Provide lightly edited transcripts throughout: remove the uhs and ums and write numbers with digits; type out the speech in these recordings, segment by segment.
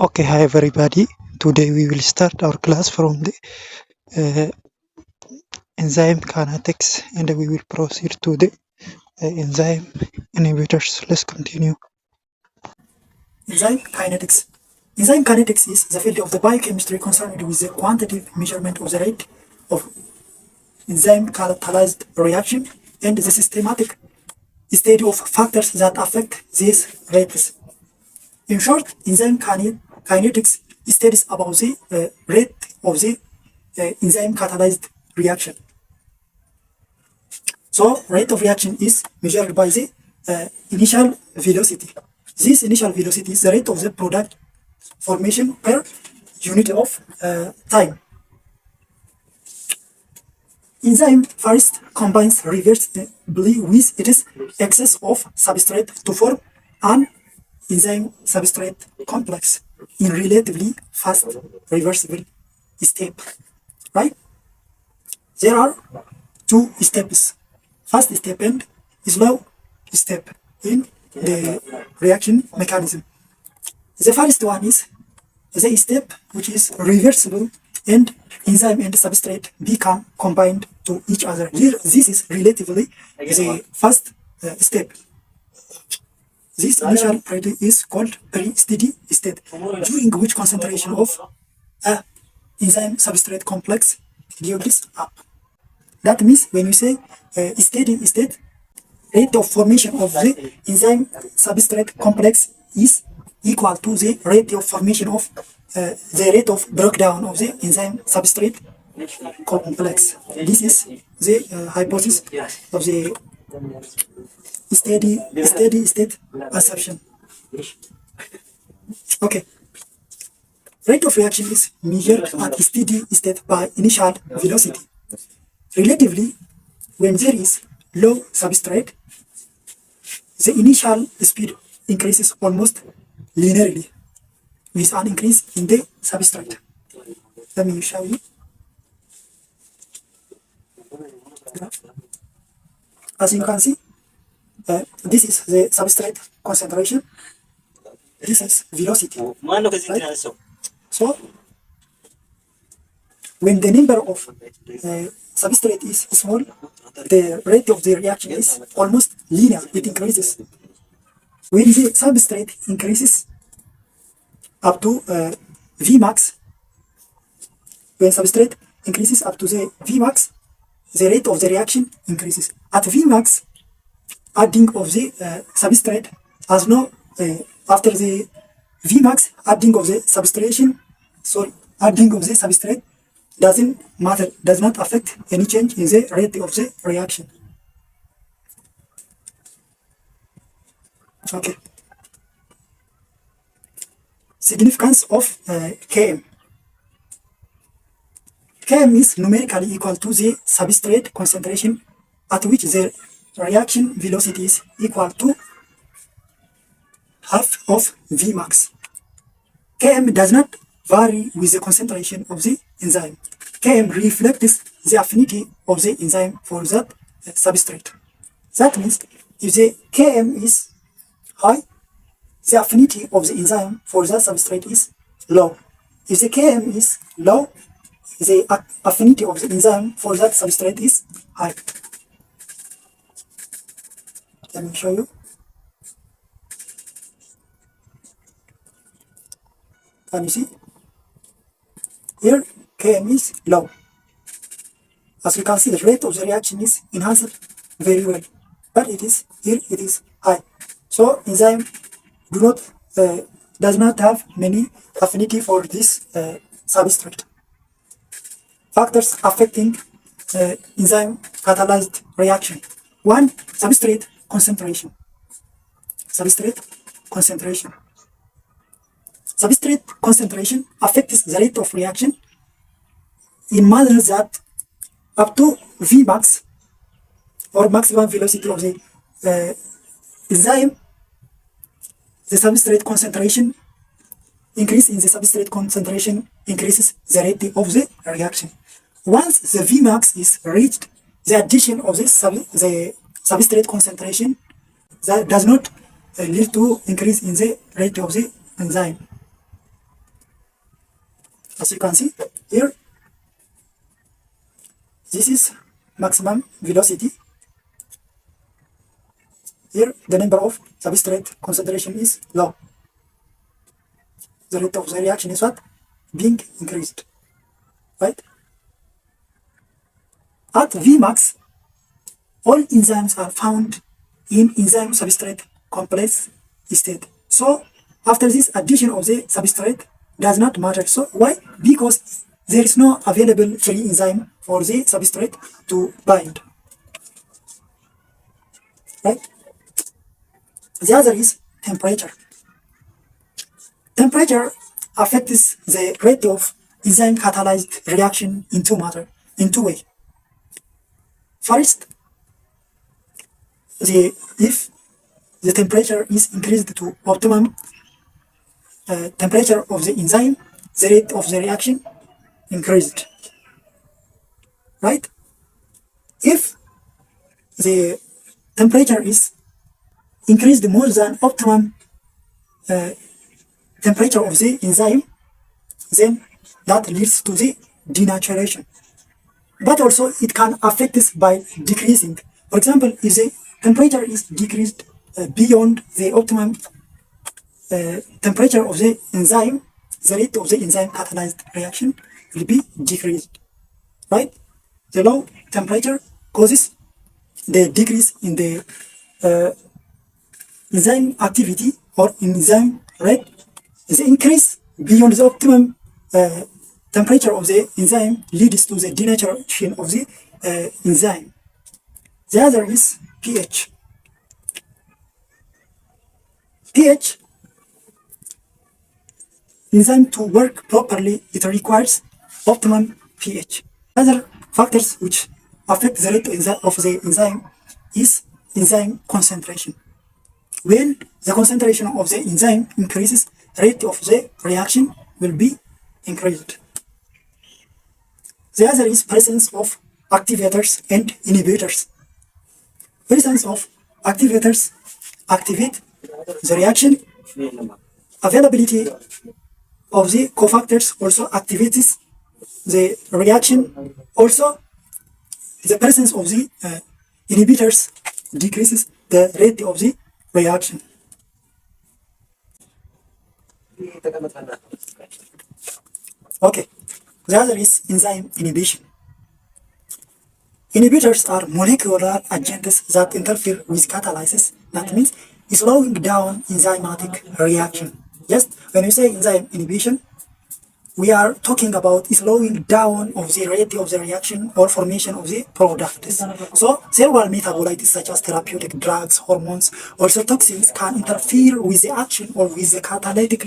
Okay, hi everybody. Today we will start our class from the uh, enzyme kinetics and we will proceed to the enzyme inhibitors. Let's continue. Enzyme kinetics. Enzyme kinetics is the field of the biochemistry concerned with the quantitative measurement of the rate of enzyme catalyzed reaction and the systematic study of factors that affect these rates. In short, enzyme kinetics studies about the rate of the enzyme catalyzed reaction. So, rate of reaction is measured by the initial velocity. This initial velocity is the rate of the product formation per unit of time. Enzyme first combines reversibly with its excess of substrate to form an enzyme substrate complex in relatively fast reversible step, right? There are two steps, fast step and slow step in the reaction mechanism. The first one is the step which is reversible and enzyme and substrate become combined to each other. Here, this is relatively the first step. This initial period is called pre-steady state, during which concentration of a enzyme substrate complex builds up. That means when you say steady state, rate of formation of the enzyme substrate complex is equal to the rate of formation of the rate of breakdown of the enzyme substrate complex. This is the hypothesis of the steady state assumption. Okay. Rate of reaction is measured at steady state by initial velocity. Relatively, when there is low substrate, the initial speed increases almost linearly with an increase in the substrate. Let me show you. As you can see, this is the substrate concentration. This is velocity. Right? So, when the number of substrate is small, the rate of the reaction is almost linear. It increases. When the substrate increases up to Vmax, when substrate increases up to the Vmax, the rate of the reaction increases. At Vmax, adding of the substrate has no, after the Vmax, adding of the substrate doesn't matter, does not affect any change in the rate of the reaction. Okay. Significance of Km. Km is numerically equal to the substrate concentration at which the reaction velocity is equal to half of Vmax. Km does not vary with the concentration of the enzyme. Km reflects the affinity of the enzyme for that substrate. That means if the Km is high, the affinity of the enzyme for that substrate is low. If the Km is low, the affinity of the enzyme for that substrate is high. Let me show you. Can you see? Here, Km is low. As you can see, the rate of the reaction is enhanced very well, but here it is high. So enzyme does not have many affinity for this substrate. Factors affecting enzyme catalyzed reaction. 1. Substrate concentration. Substrate concentration. Substrate concentration affects the rate of reaction in manner that up to Vmax or maximum velocity of the enzyme, the substrate concentration increase in the substrate concentration increases the rate of the reaction. Once the Vmax is reached, the addition of the substrate concentration that does not lead to increase in the rate of the enzyme. As you can see here, this is maximum velocity. Here, the number of substrate concentration is low. The rate of the reaction is what? Being increased, right? At Vmax, all enzymes are found in enzyme substrate complex state. So, after this addition of the substrate does not matter. So, why? Because there is no available free enzyme for the substrate to bind, right? The other is temperature. Temperature affects the rate of enzyme catalyzed reaction in two ways. First, if the temperature is increased to optimum temperature of the enzyme, the rate of the reaction increased, right? If the temperature is increased more than optimum temperature of the enzyme, then that leads to the denaturation. But also it can affect this by decreasing. For example, if the temperature is decreased beyond the optimum temperature of the enzyme, the rate of the enzyme catalyzed reaction will be decreased, right? The low temperature causes the decrease in the enzyme activity or enzyme rate. The increase beyond the optimum temperature of the enzyme leads to the denaturation of the enzyme. The other is pH. pH, enzyme to work properly, it requires optimum pH. Other factors which affect the rate of the enzyme is enzyme concentration. When the concentration of the enzyme increases, rate of the reaction will be increased. The other is presence of activators and inhibitors. Presence of activators activate the reaction. Availability of the cofactors also activates the reaction. Also, the presence of the inhibitors decreases the rate of the reaction. Okay, the other is enzyme inhibition. Inhibitors are molecular agents that interfere with catalysis. That means slowing down enzymatic reaction. Just when we say enzyme inhibition, we are talking about slowing down of the rate of the reaction or formation of the products. So several metabolites such as therapeutic drugs, hormones, also toxins can interfere with the action or with the catalytic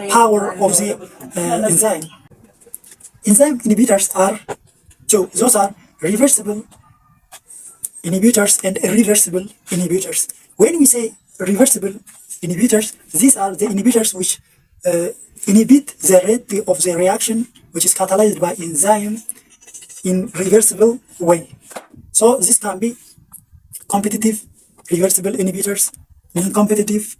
power of the enzyme. Enzyme inhibitors are two. Those are reversible inhibitors and irreversible inhibitors. When we say reversible inhibitors, these are the inhibitors which inhibit the rate of the reaction which is catalyzed by enzyme in reversible way. So this can be competitive reversible inhibitors, non-competitive,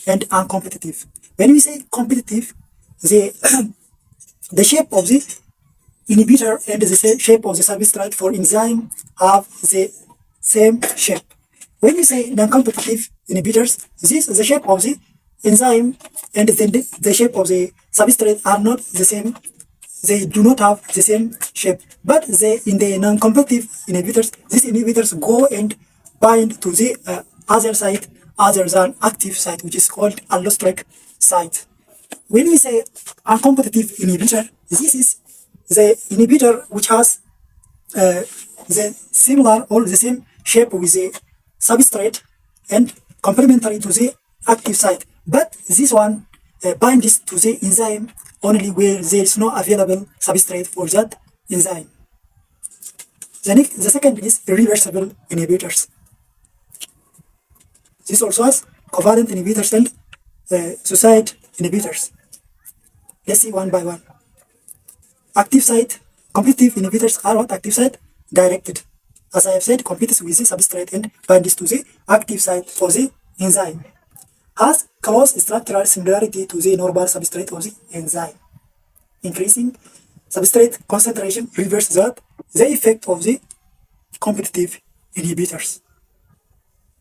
and uncompetitive. When we say competitive, the shape of the inhibitor and the shape of the substrate for enzyme have the same shape. When we say non-competitive inhibitors, the shape of the enzyme and the shape of the substrate are not the same. They do not have the same shape. But in the non-competitive inhibitors, these inhibitors go and bind to the other site other than active site, which is called allosteric site. When we say uncompetitive inhibitor, this is the inhibitor which has the similar or the same shape with the substrate and complementary to the active site. But this one binds to the enzyme only where there is no available substrate for that enzyme. The second is irreversible inhibitors. This also has covalent inhibitors and suicide inhibitors. Let's see one by one. Active site, competitive inhibitors are what? Active site directed. As I have said, competes with the substrate and binds to the active site for the enzyme. Has close structural similarity to the normal substrate of the enzyme. increasing substrate concentration reverses that the effect of the competitive inhibitors.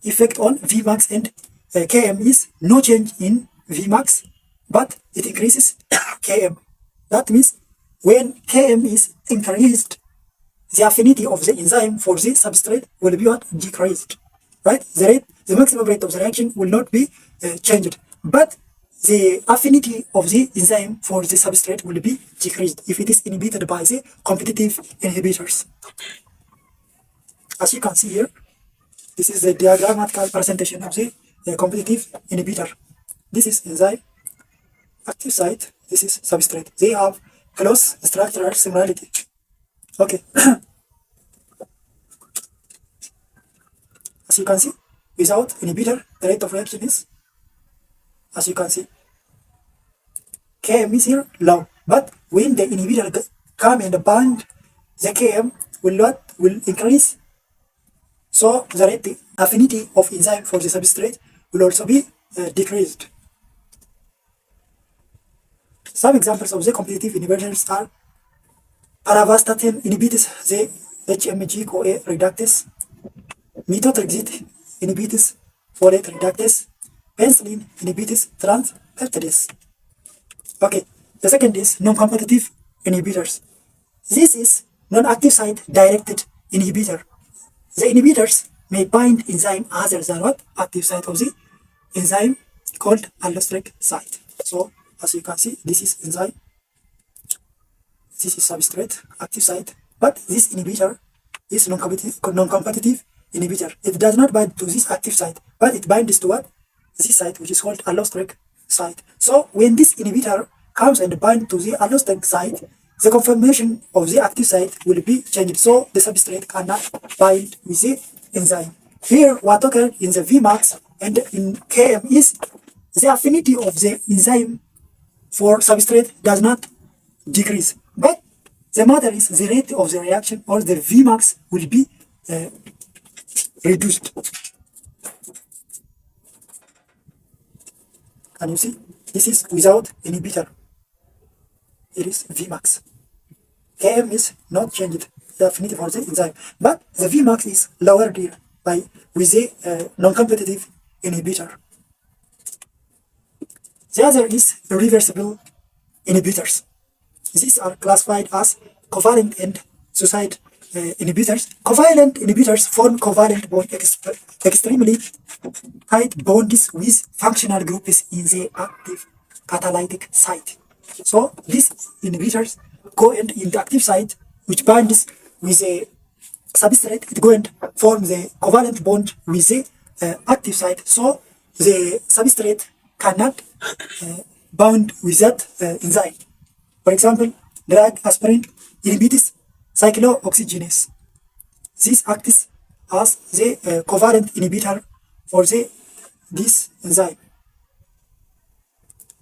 Effect on Vmax and Km is no change in Vmax, but it increases Km. That means when Km is increased, the affinity of the enzyme for the substrate will be what? Decreased, right? The maximum rate of the reaction will not be changed, but the affinity of the enzyme for the substrate will be decreased if it is inhibited by the competitive inhibitors. As you can see here, this is the diagrammatical presentation of the competitive inhibitor. This is enzyme, active site, this is substrate. They have close structural similarity. Okay. As you can see, without inhibitor, the rate of reaction is, as you can see, Km is here low. But when the inhibitor come and bind, the Km will increase. So the affinity of enzyme for the substrate will also be decreased. Some examples of the competitive inhibitors are paravastatin inhibits the HMG-CoA reductase, methotrexate inhibits folate reductase, penicillin inhibits transpeptidase. Okay, the second is non-competitive inhibitors. This is non-active site directed inhibitor. The inhibitors may bind enzyme other than what? Active site of the enzyme called allosteric site. So as you can see, this is enzyme, this is substrate, active site, but this inhibitor is non-competitive inhibitor. It does not bind to this active site, but it binds to what? This site, which is called allosteric site. So when this inhibitor comes and binds to the allosteric site, the conformation of the active site will be changed, so the substrate cannot bind with the enzyme. Here, what occurred in the Vmax and in Km is the affinity of the enzyme for substrate does not decrease, but the matter is the rate of the reaction, or the Vmax, will be reduced. Can you see? This is without inhibitor. It is Vmax. Km is not changed, the affinity for the enzyme, but the Vmax is lowered here with the non-competitive inhibitor. The other is reversible inhibitors. These are classified as covalent and suicide inhibitors. Covalent inhibitors form covalent bond extremely tight bonds with functional groups in the active catalytic site. So these inhibitors go in the active site, which binds with a substrate. It go and form the covalent bond with the active site. So the substrate cannot bound with that enzyme. For example, drug aspirin inhibits cyclooxygenase. This acts as the covalent inhibitor for this enzyme.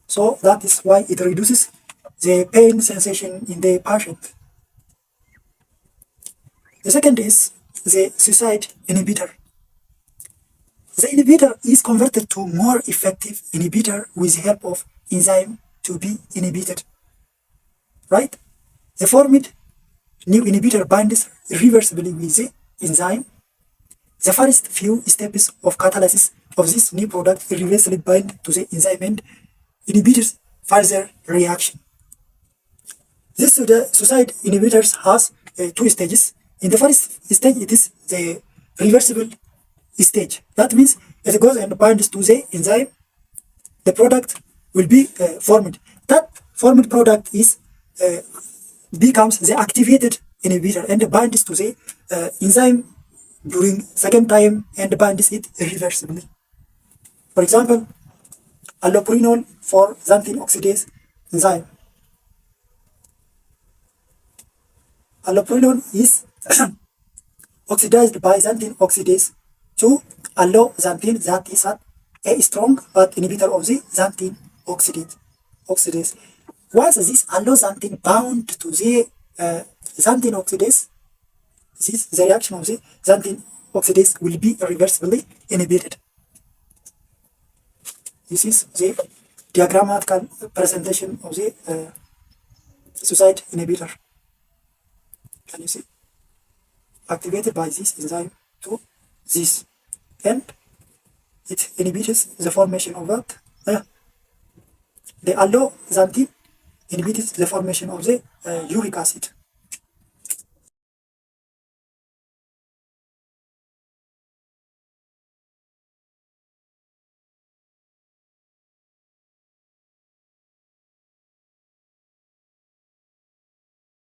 So that is why it reduces the pain sensation in the patient. The second is the suicide inhibitor. The inhibitor is converted to more effective inhibitor with the help of enzyme to be inhibited. Right? The formed new inhibitor binds irreversibly with the enzyme. The first few steps of catalysis of this new product irreversibly bind to the enzyme and inhibits further reaction. This suicide inhibitors has two stages. In the first stage, it is the reversible stage. That means if it goes and binds to the enzyme, the product will be formed. That formed product is becomes the activated inhibitor and binds to the enzyme during second time and binds it irreversibly. For example, allopurinol for xanthine oxidase enzyme. Allopurinol is oxidized by xanthine oxidase to alloxanthine, that is a strong inhibitor of the xanthine oxidase. Once this alloxanthine bound to the xanthine oxidase, the reaction of the xanthine oxidase will be irreversibly inhibited. This is the diagrammatical presentation of the suicide inhibitor. Can you see? Activated by this enzyme to this, and it inhibits the formation of what? The alloxanthine inhibits the formation of the uric acid.